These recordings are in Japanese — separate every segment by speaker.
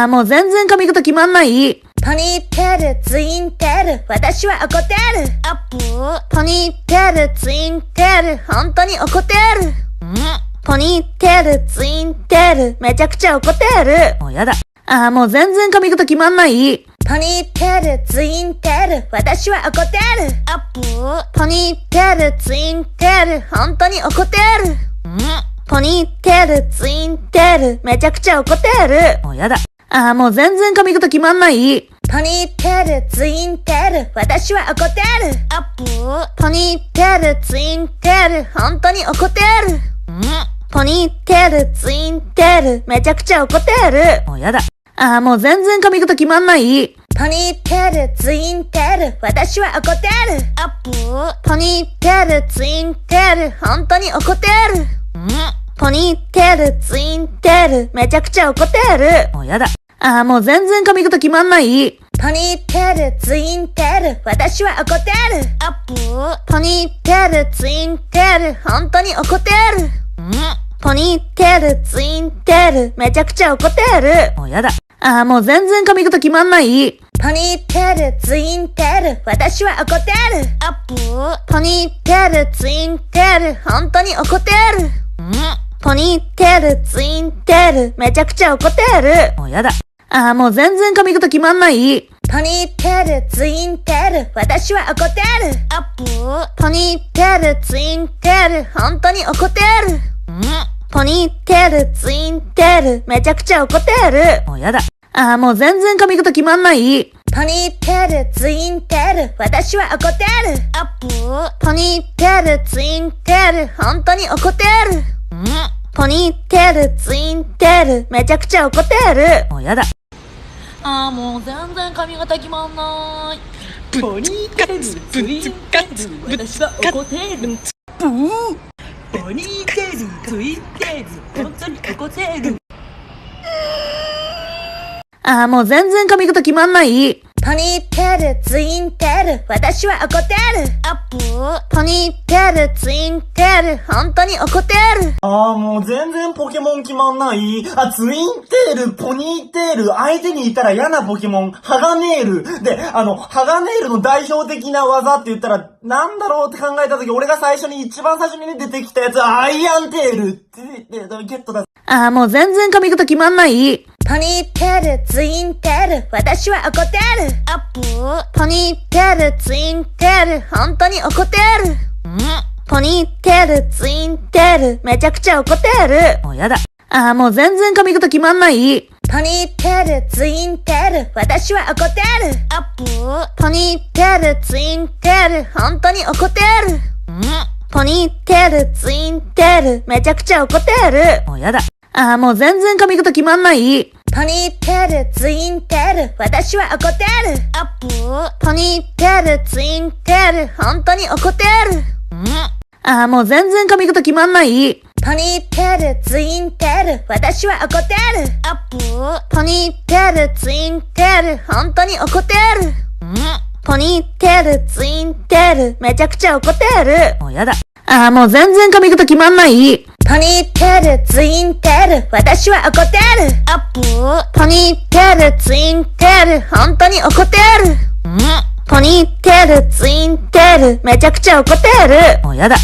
Speaker 1: もう全然髪型決まんない。
Speaker 2: ポニーテール、ツインテール、私は怒ってる。アップ。ポニーテール、ツインテール、本当に怒ってる。ポニーテール、ツインテール、めちゃくちゃ怒ってる。
Speaker 1: もうやだ。もう全然髪型決まんない。
Speaker 2: ポニーテール、ツインテール、私は怒ってる。アップ。ポニーテール、ツインテール、本当に怒ってる。ポニーテール、ツインテール、めちゃくちゃ怒ってる。
Speaker 1: もうやだ。もう全然髪型決まんない。
Speaker 2: ポニーテール、ツインテール、私は怒ってる。アップ。ポニーテール、ツインテール、本当に怒ってる。ポニーテール、ツインテール、めちゃくちゃ怒ってる。
Speaker 1: もうやだ。もう全然髪型決まんない。
Speaker 2: ポニーテール、ツインテール、私は怒ってる。アップ。ポニーテール、ツインテール、本当に怒ってる。ポニーテール、ツインテール、めちゃくちゃ怒ってる。
Speaker 1: もうやだ。もう全然髪型決まんない。
Speaker 2: ポニーテール、ツインテール、私は怒ってる。アップ。ポニーテール、ツインテール、本当に怒ってる。ポニーテール、ツインテール、めちゃくちゃ怒ってる。
Speaker 1: もうやだ。もう全然髪型決まんない。
Speaker 2: ポニーテール、ツインテール、私は怒ってる。アップ。ポニーテール、ツインテール、本当に怒ってる。ポニーテール、ツインテール、めちゃくちゃ怒ってる。
Speaker 1: もうやだ。もう全然髪型決まんない。
Speaker 2: ポニーテール、ツインテール、私は怒ってる。アップ。ポニーテール、ツインテール、本当に怒ってる。ポニーテール、ツインテール、めちゃくちゃ怒ってる。
Speaker 1: もうやだ。もう全然髪型決まんない。
Speaker 2: ポニーテール、ツインテール、私は怒ってる。アップ。ポニーテール、ツインテール、本当に怒ってる。ポニーテール、ツインテール、めちゃくちゃ怒ってる。
Speaker 1: もうやだ。
Speaker 3: もう全然髪型決まんない。
Speaker 4: ポニーテール、ツインテール、私は怒ってる。ポニーテール、ツインテール、本当に怒ってる。
Speaker 1: もう全然髪型決まんない。
Speaker 2: ポニーテール、ツインテール、私は怒ってる。アップ。ポニーテール、ツインテール、本当に怒ってる。
Speaker 5: もう全然ポケモン決まんない。ツインテール、ポニーテール、相手にいたら嫌なポケモン、ハガネール。で、ハガネールの代表的な技って言ったら、なんだろうって考えた時、俺が一番最初に出てきたやつ、アイアンテールってゲットだ。
Speaker 1: もう全然髪型決まんない。
Speaker 2: ポニーテール、ツインテール、私は怒ってる。アップ。ポニーテール、ツインテール、本当に怒ってる。ポニーテール、ツインテール、めちゃくちゃ怒ってる。
Speaker 1: もうやだ。もう全然髪型決まんない。
Speaker 2: ポニーテール、ツインテール、私は怒ってる。アップ。ポニーテール、ツインテール、本当に怒ってる。ポニーテール、ツインテール、めちゃくちゃ怒ってる。
Speaker 1: もうやだ。もう全然髪型決まんない。
Speaker 2: ポニーテール、ツインテール、私は怒ってる。アップ。ポニーテール、ツインテール、本当に怒ってる。
Speaker 1: もう全然髪型決まんない。
Speaker 2: ポニーテール、ツインテール、私は怒ってる。アップ。ポニーテール、ツインテール、本当に怒ってる。ポニーテール、ツインテール、めちゃくちゃ怒ってる。
Speaker 1: もうやだ。もう全然髪型決まんない。
Speaker 2: ポニーテール、ツインテール、私は怒ってる。アップ。ポニーテール、ツインテール、本当に怒ってる。ポニーテール、ツインテール、めちゃくちゃ怒ってる。
Speaker 1: もうやだ。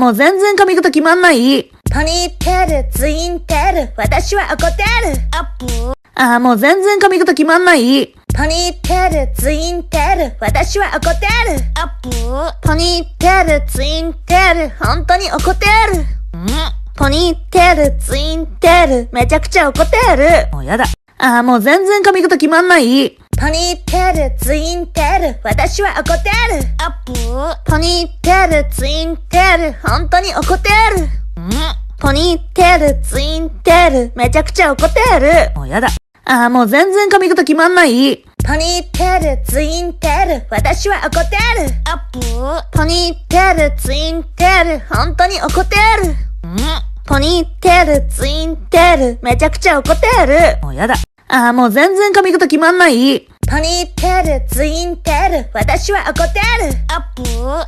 Speaker 1: もう全然髪型決まんない。
Speaker 2: ポニーテール、ツインテール、私は怒ってる。アップ。
Speaker 1: もう全然髪型決まんない。
Speaker 2: ポニーテール、ツインテール、私は怒ってる。アップ。ポニーテール、ツインテール、本当に怒ってる。ポニーテール、ツインテール、めちゃくちゃ怒ってる。
Speaker 1: もうやだ。もう全然髪型決まんない。
Speaker 2: ポニーテール、ツインテール、私は怒ってる。アップ。ポニーテール、ツインテール、本当に怒ってる。ポニーテール、ツインテール、めちゃくちゃ怒ってる。
Speaker 1: もうやだ。もう全然髪型決まんない。
Speaker 2: ポニーテール、ツインテール、私は怒ってる。アップ。ポニーテール、ツインテール、本当に怒ってる。ポニーテール、ツインテール、めちゃくちゃ怒ってる。
Speaker 1: もうやだ。もう全然髪型決まんない。
Speaker 2: ポニーテール、ツインテール、私は怒ってる。アッ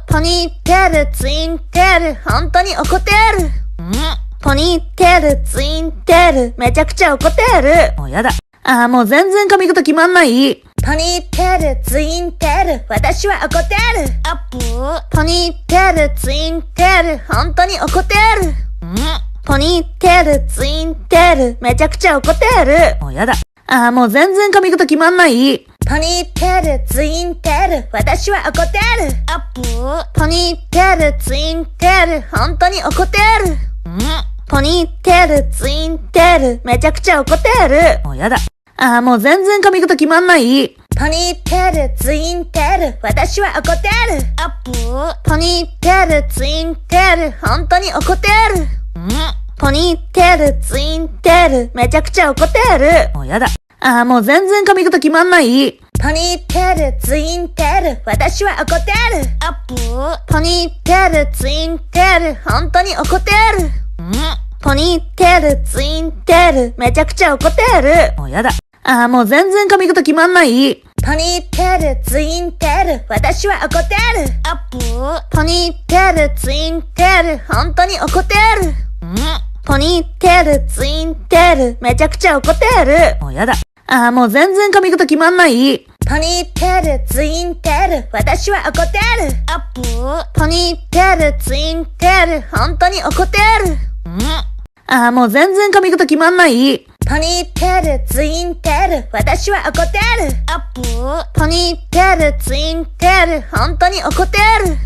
Speaker 2: プ。ポニーテール、ツインテール、本当に怒ってる。ポニーテール、ツインテール、めちゃくちゃ怒ってる。
Speaker 1: もうやだ。あーもう全然髪型決まんない。
Speaker 2: ポニーテール、ツインテール、私は怒ってる。アップポニーテール、ツインテール、本当に怒ってる。ポニーテール、ツインテール、めちゃくちゃ怒ってる。
Speaker 1: もうやだ。あーもう全然髪型決まんない。
Speaker 2: ポニーテール、ツインテール、私は怒ってる。アップポニーテール、ツインテール、本当に怒ってる。ポニーテール、ツインテール、めちゃくちゃ怒ってる。
Speaker 1: もうやだ。あーもう全然髪型決まんない。
Speaker 2: ポニーテール、ツインテール、私は怒ってる。アップポニーテール、ツインテール、本当に怒ってる。ポニーテール、ツインテール、めちゃくちゃ怒ってる。
Speaker 1: もうやだ。あーもう全然髪型決まんない。
Speaker 2: ポニーテール、ツインテール、私は怒ってる。アップポニーテール、ツインテール、本当に怒ってる。ポニーテール、ツインテール、めちゃくちゃ怒ってる。
Speaker 1: もうやだ。あーもう全然髪型決まんない。
Speaker 2: ポニーテール、ツインテール、私は怒ってる。アップポニーテール、ツインテール、本当に怒ってる。ポニーテール、ツインテール、めちゃくちゃ怒ってる。
Speaker 1: もうやだ。あーもう全然髪型決まんない。
Speaker 2: ポニーテール、ツインテール、私は怒ってる。アップポニーテール、ツインテール、本当に怒ってる。
Speaker 1: あーもう全然髪型決まんない。
Speaker 2: ポニーテール、ツインテール、私は怒ってる。アップポニーテール、ツインテール、本当に怒ってる。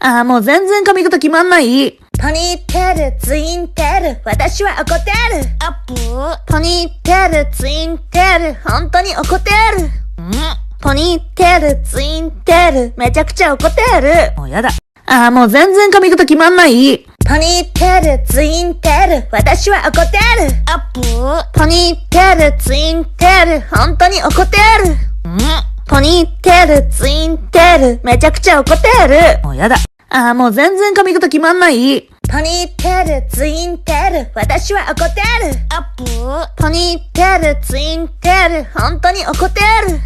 Speaker 1: あーもう全然髪型決まんない。
Speaker 2: ポニーテール、ツインテール、私は怒ってる。アップポニーテール、ツインテール、本当に怒ってる。ポニーテール、ツインテール、めちゃくちゃ怒ってる。
Speaker 1: もうやだ。あーもう全然髪型決まんない。
Speaker 2: ポニーテール、ツインテール、私は怒ってる。アップポニーテール、ツインテール、本当に怒ってる。ポニーテール、ツインテール、めちゃくちゃ怒ってる。
Speaker 1: もうやだ。あーもう全然髪型決まんない。
Speaker 2: ポニーテール、ツインテール、私は怒ってる。アップポニーテール、ツインテール、本当に怒ってる。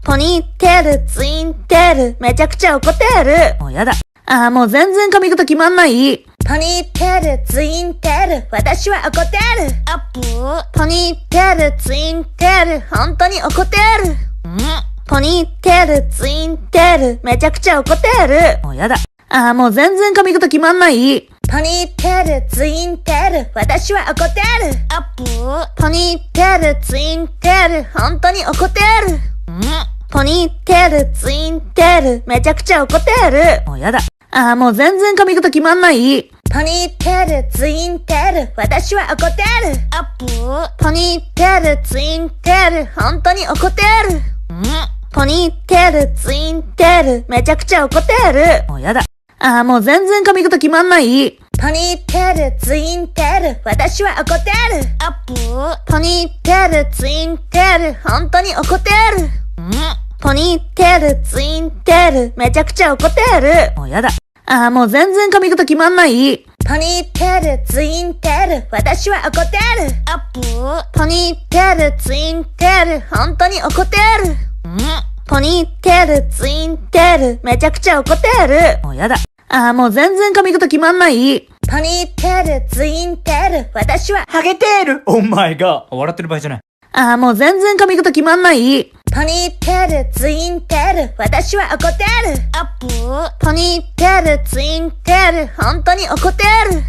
Speaker 2: ポニーテール、ツインテール、めちゃくちゃ怒ってる。
Speaker 1: もうやだ。あーもう全然髪型決まんない。
Speaker 2: ポニーテール、ツインテール、私は怒ってる。アップポニーテール、ツインテール、本当に怒ってる。ポニーテール、ツインテール、めちゃくちゃ怒ってる。
Speaker 1: もうやだ。あーもう全然髪型決まんない。
Speaker 2: ポニーテール、ツインテール、私は怒ってる。アップポニーテール、ツインテール、本当に怒ってる。ポニーテール、ツインテール、めちゃくちゃ怒ってる。
Speaker 1: もうやだ。あーもう全然髪型決まんない。
Speaker 2: ポニーテール、ツインテール、私は怒ってる。アップポニーテール、ツインテール、本当に怒ってる。ポニーテール、ツインテール、めちゃくちゃ怒ってる。
Speaker 1: もうやだ。あーもう全然髪型決まんない。
Speaker 2: ポニーテール、ツインテール、私は怒ってる。アップポニーテール、ツインテール、本当に怒ってる。ポニーテール、ツインテール、めちゃくちゃ怒ってる。
Speaker 1: もうやだ。あーもう全然髪型決まんない。
Speaker 2: ポニーテール、ツインテール、私は怒ってる。アップポニーテール、ツインテール、本当に怒ってる。ポニーテール、ツインテール、めちゃくちゃ怒ってる。
Speaker 1: もうやだ。あーもう全然髪型決まんない。
Speaker 2: ポニーテール、ツインテール、私は
Speaker 5: ハゲてるオーマイガー。笑ってる場合じゃない。
Speaker 1: あーもう全然髪型決まんない。
Speaker 2: ポニーテール、ツインテール、私は怒ってる。アップポニーテール、ツインテール、本当に怒ってる。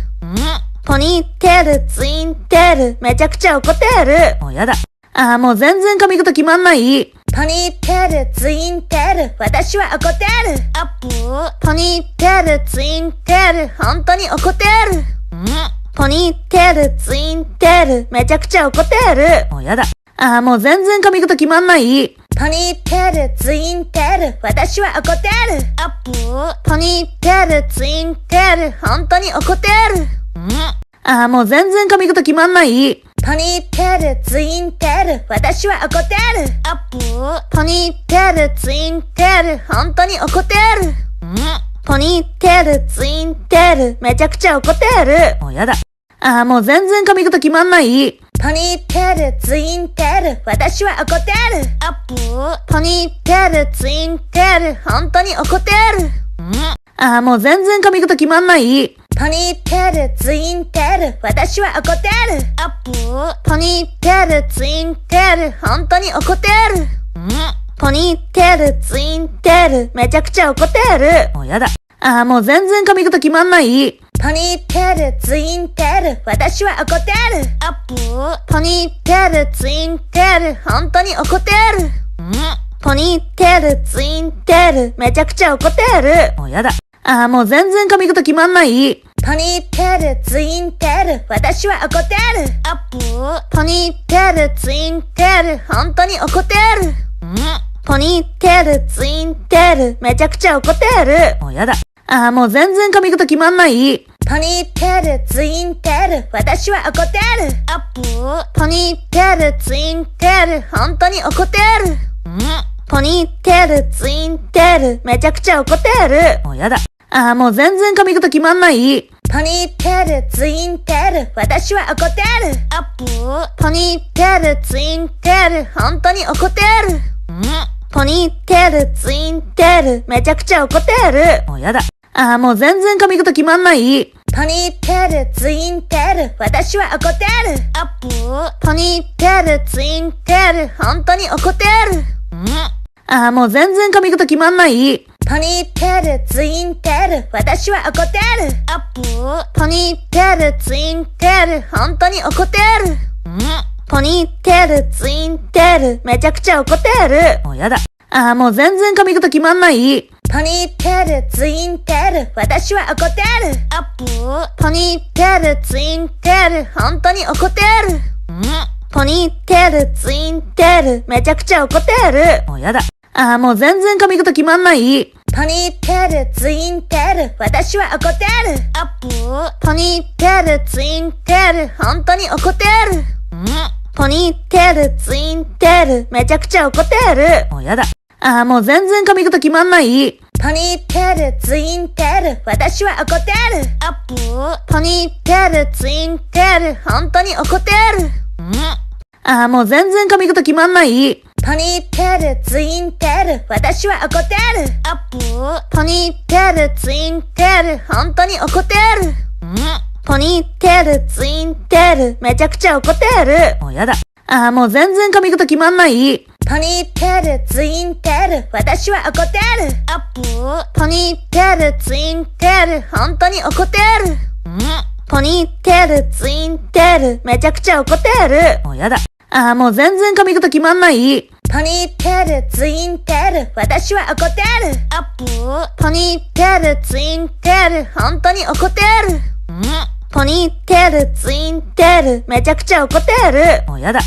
Speaker 2: ポニーテール、ツインテール、めちゃくちゃ怒ってる。
Speaker 1: もうやだ。あーもう全然髪型決まんない。
Speaker 2: ポニーテール、ツインテール、私は怒ってる。アップポニーテール、ツインテール、本当に怒ってる。ポニーテール、ツインテール、めちゃくちゃ怒ってる。
Speaker 1: もうやだ。あーもう全然髪型決まんない。
Speaker 2: ポニーテール、ツインテール、私は怒ってる。アップポニーテール、ツインテール、本当に怒ってる。
Speaker 1: あーもう全然髪型決まんない。
Speaker 2: ポニーテール、ツインテール、私は怒ってる。アップポニーテール、ツインテール、本当に怒ってる。ポニーテール、ツインテール、めちゃくちゃ怒ってる。
Speaker 1: もうやだ。あーもう全然髪型決まんない。
Speaker 2: ポニーテール、ツインテール、私は怒ってる。アップポニーテール、ツインテール、本当に怒ってる。
Speaker 1: あーもう全然髪型決まんない。
Speaker 2: ポニーテール、ツインテール、私は怒ってる。アップ。ポニーテール、ツインテール、本当に怒ってる。ポニーテール、ツインテール、めちゃくちゃ怒ってる。
Speaker 1: もうやだ。もう全然髪型決まんない。
Speaker 2: ポニーテール、ツインテール、私は怒ってる。アップ。ポニーテール、ツインテール、本当に怒ってる。ポニーテール、ツインテール、めちゃくちゃ怒ってる。
Speaker 1: もうやだ。もう全然髪型決まんない。
Speaker 2: ポニーテール、ツインテール、私は怒ってる。アップ。ポニーテール、ツインテール、本当に怒ってる。ポニーテール、ツインテール、めちゃくちゃ怒ってる。
Speaker 1: もうやだ。もう全然髪型決まんない。
Speaker 2: ポニーテール、ツインテール、私は怒ってる。アップ。ポニーテール、ツインテール、本当に怒ってる。ポニーテール、ツインテール、めちゃくちゃ怒ってる。
Speaker 1: もうやだ。もう全然髪型決まんない。
Speaker 2: ポニーテール、ツインテール、私は怒ってる。アップ。ポニーテール、ツインテール、本当に怒ってる。ポニーテール、ツインテール、めちゃくちゃ怒ってる。
Speaker 1: もうやだ。もう全然髪型決まんない。
Speaker 2: ポニーテール、ツインテール、私は怒ってる。アップ。ポニーテール、ツインテール、本当に怒ってる。
Speaker 1: もう全然髪型決まんない。
Speaker 2: ポニーテール、ツインテール、私は怒ってる。アップ。ポニーテール、ツインテール、本当に怒ってる。ポニーテール、ツインテール、めちゃくちゃ怒ってる。
Speaker 1: もうやだ。もう全然髪型決まんない。
Speaker 2: ポニーテール、ツインテール、私は怒ってる。アップ。ポニーテール、ツインテール、本当に怒ってる。ポニーテール、ツインテール、めちゃくちゃ怒ってる。
Speaker 1: もうやだ。もう全然髪型決まんない。
Speaker 2: ポニーテール、ツインテール、私は怒ってる。アップ。ポニーテール、ツインテール、本当に怒ってる。ポニーテール、ツインテール、めちゃくちゃ怒ってる。
Speaker 1: もうやだ。もう全然髪型決まんない。
Speaker 2: ポニーテール、ツインテール、私は怒ってる。アップ。ポニーテール、ツインテール、本当に怒ってる。
Speaker 1: もう全然髪型決まんない。
Speaker 2: ポニーテール、ツインテール、私は怒ってる。アップ。ポニーテール、ツインテール、本当に怒ってる。ポニーテール、ツインテール、めちゃくちゃ怒ってる。
Speaker 1: もうやだ。もう全然髪型決まんない。
Speaker 2: ポニーテール、ツインテール、私は怒ってる。アップ。ポニーテール、ツインテール、本当に怒ってる。ポニーテール、ツインテール、めちゃくちゃ怒ってる。
Speaker 1: もうやだ。もう全然髪型決まんない。
Speaker 2: ポニーテール、ツインテール、私は怒ってる。アップ。ポニーテール、ツインテール、本当に怒ってる。ポニーテール、ツインテール、めちゃくちゃ怒ってる。
Speaker 1: もうやだ。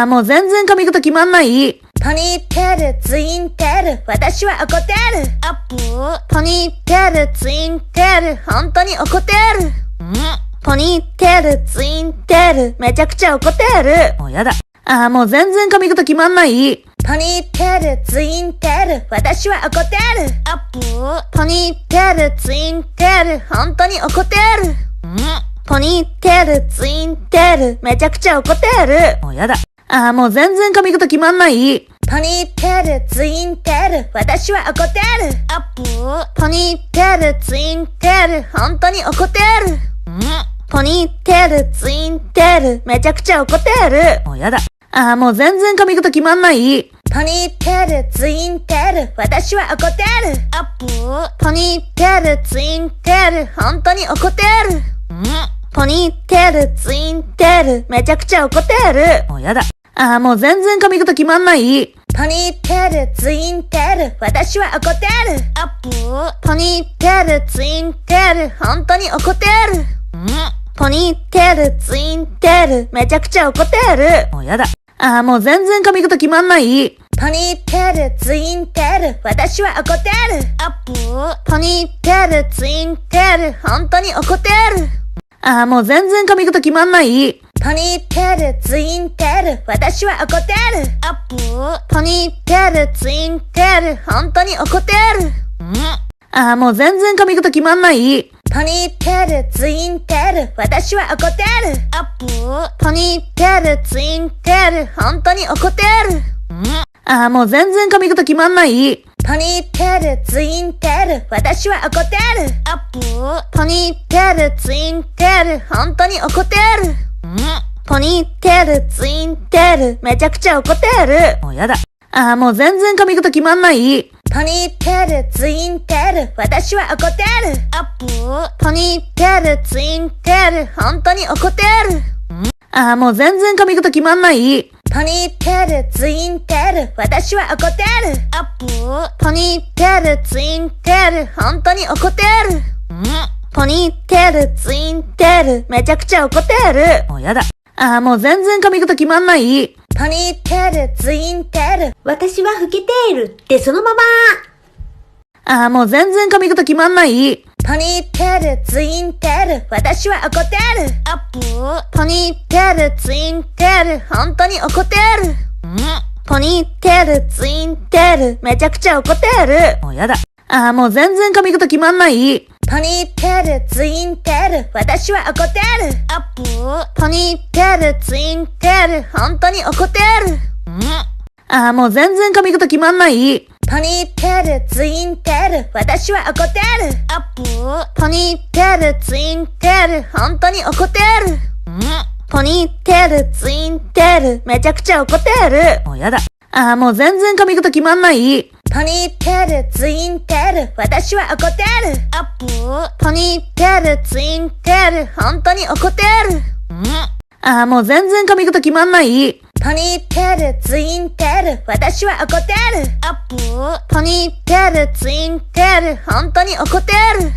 Speaker 1: もう全然髪型決まんない。
Speaker 2: ポニーテール、ツインテール、私は怒ってる。アップ。ポニーテール、ツインテール、本当に怒ってる。ポニーテール、ツインテール、めちゃくちゃ怒ってる。
Speaker 1: もうやだ。もう全然髪型決まんない。
Speaker 2: ポニーテール、ツインテール、私は怒ってる。アップ。ポニーテール、ツインテール、本当に怒ってる。ポニーテール、ツインテール、めちゃくちゃ怒ってる。
Speaker 1: もうやだ。もう全然髪型決まんない。
Speaker 2: ポニーテール、ツインテール、私は怒ってる。アップ。ポニーテール、ツインテール、本当に怒ってる。ポニーテール、ツインテール、めちゃくちゃ怒ってる。
Speaker 1: もうやだ。もう全然髪型決まんない。
Speaker 2: ポニーテール、ツインテール、私は怒ってる。アップ。ポニーテール、ツインテール、本当に怒ってる。ポニーテール、ツインテール、めちゃくちゃ怒ってる。
Speaker 1: もうやだ。もう全然髪型決まんない。
Speaker 2: ポニーテール、ツインテール、私は怒ってる。アップ。ポニーテール、ツインテール、本当に怒ってる。ポニーテール、ツインテール、めちゃくちゃ怒ってる。
Speaker 1: もうやだ。もう全然髪型決まんない。
Speaker 2: ポニーテール、ツインテール、私は怒ってる。アップ。ポニーテール、ツインテール、本当に怒ってる。
Speaker 1: もう全然髪型決まんない。
Speaker 2: ポニーテール、ツインテール、私は怒ってる。アップ。ポニーテール、ツインテール、本当に怒ってる。
Speaker 1: もう全然髪型決まんない。
Speaker 2: ポニーテール、ツインテール、私は怒ってる。アップ。ポニーテール、ツインテール、本当に怒ってる。
Speaker 1: もう全然髪型決まんない。
Speaker 2: ポニーテール、ツインテール、私は怒ってる。アップポニーテール、ツインテール、本当に怒ってる。ポニーテール、ツインテール、めちゃくちゃ怒ってる。
Speaker 1: もうやだ。もう全然髪型決まんない。
Speaker 2: ポニーテール、ツインテール、私は怒ってる。アップポニーテール、ツインテール、本当に怒ってる。
Speaker 1: もう全然髪型決まんない。
Speaker 2: ポニーテール、ツインテール、私は怒ってる。アップポニーテール、ツインテール、本当に怒ってる。ポニーテール、ツインテール、めちゃくちゃ怒ってる。
Speaker 1: もうやだ。もう全然髪型決まんない。
Speaker 2: ポニーテール、ツインテール、
Speaker 6: 私は老けているってそのまま。
Speaker 1: もう全然髪型決まんない。
Speaker 2: ポニーテール、ツインテール、私は怒ってる。アップポニーテール、ツインテール、本当に怒ってる。ポニーテール、ツインテール、めちゃくちゃ怒ってる。
Speaker 1: もうやだ。もう全然髪型決まんない。
Speaker 2: ポニーテール、ツインテール、私は怒ってる。アップポニーテール、ツインテール、本当に怒ってる。
Speaker 1: もう全然髪型決まんない。
Speaker 2: ポニーテール、ツインテール、私は怒ってる。アップポニーテール、ツインテール、本当に怒ってる。ポニーテール、ツインテール、めちゃくちゃ怒ってる。
Speaker 1: もうやだ。もう全然髪型決まんない。
Speaker 2: ポニーテール、ツインテール、私は怒ってる。アップポニーテール、ツインテール、本当に怒ってる。
Speaker 1: もう全然髪型決まんない。
Speaker 2: ポニーテール、ツインテール、私は怒ってる。アップポニーテール、ツインテール、本当に怒ってる。